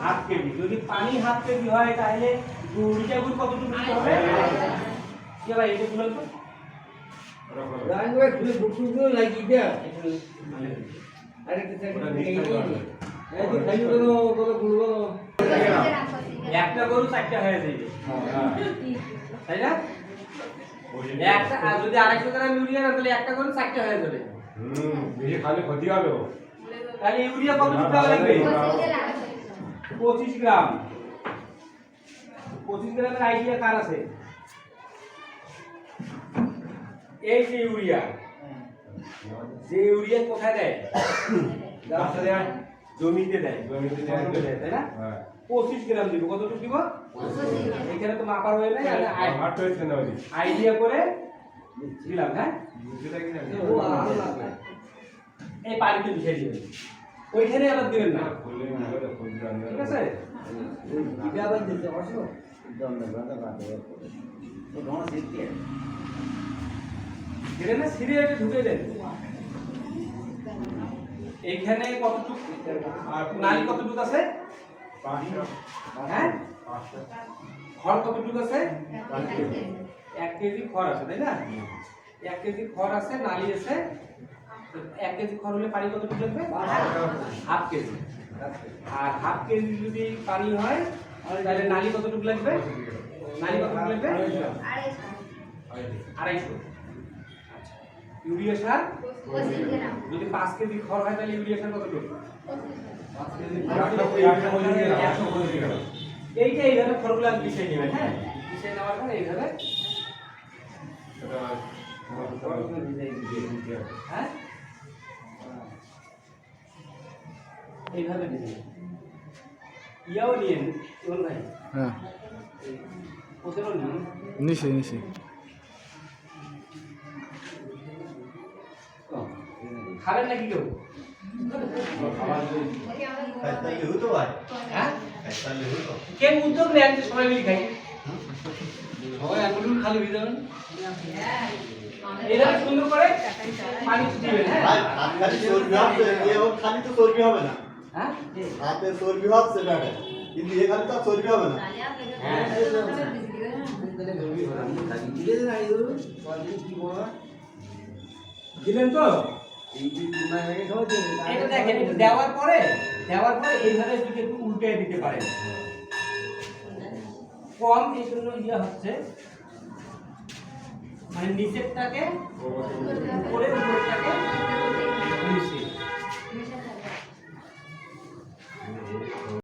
Half KG. যদি পানি half KG হয় তাহলে ইউরিয়া গুলো কতটুকু দিতে হবে? কি ভাই এটা বলুন তো? রাঙ্গুয়া তুই বুকুগুলো লাগি দে। আরে তো এই যে খালি কোনো গুলো একটা গরু চারটা হয়ে যাবে। তাই না? একটা আর যদি 250 গ্রাম ইউরিয়া না তাহলে একটা গরু চারটা হয়ে যাবে। বেশি খালি ক্ষতি হবে। তাহলে ইউরিয়া কতটুকু দেওয়া লাগবে? 25 গ্রাম। 25 গ্রামের আইডিয়া কার আছে? এই যে ইউরিয়া, যে ইউরিয়া কোথায় দেয়? গাছে দেয়, জমিতে দেয়, তাই না? 25 গ্রাম দিব। কতটুকু দিব? এখানে তো মাপার হয়ে নাই, আইডিয়া করে দিলাম। হ্যাঁ, এই পানিতে মিশিয়ে দিবেন, ওইখানে আবার দিবেন না, ঠিক আছে? এটা আবার দিতে আসো দন্ডা বাটা বাটা তো ঘন সিটকে দিলেন না, সিরিয়ালে ঢুকে দেন। এইখানে কতটুকু আর নালি কতটুকু আছে? হ্যাঁ, খড় কতটুকু আছে? 1 কেজি খড় আছে, তাই না? 1 কেজি খড় আছে, নালি আছে। 1 কেজি খড় হলে পানি কতটুকু লাগবে? Half KG. আর হাফ কেজি যদি পানি হয় তাহলে নালি কতটুকু লাগবে? নালি কতটুকু লাগবে? 250। আচ্ছা, ইউরিয়া সার যদি 5 কেজি খড় হয় তাহলে ইউরিয়া সার কতটুকু? 5 কেজি এইটা এইভাবে খড়গুলো মিশিয়ে নেবেন। হ্যাঁ, মিশিয়ে নেওয়ার পর এইভাবে হ্যাঁ এইভাবে দিবেন। ইয়াও নিয়ে নিন ভাই। হ্যাঁ, ওদেরও নিন। নিছি খাবেন নাকি কেউ? হ্যাঁ, কেউ উদ্যোগ নেন যে সবাই মিলে খাই। সবাই আঙুল খালি ভিজাবেন এইভাবে সুন্দর করে পানি দিবেন। হ্যাঁ, খালি চর্বি হচ্ছে, খালি তো চর্বি হবে না। হ্যাঁ, হাতে চর্বি হচ্ছে ব্যাটে, কিন্তু এখানে তো চর্বি হবে না। হ্যাঁ, দিলেন তো? এটা দেখেন, এটা দেওয়ার পরে এইভাবে যদি একটু উল্টে দিতে পারেন। কম এই জন্য ইয়ে হচ্ছে, মানে নিচেরটাকে উপরে, উপরেরটাকে নিচে।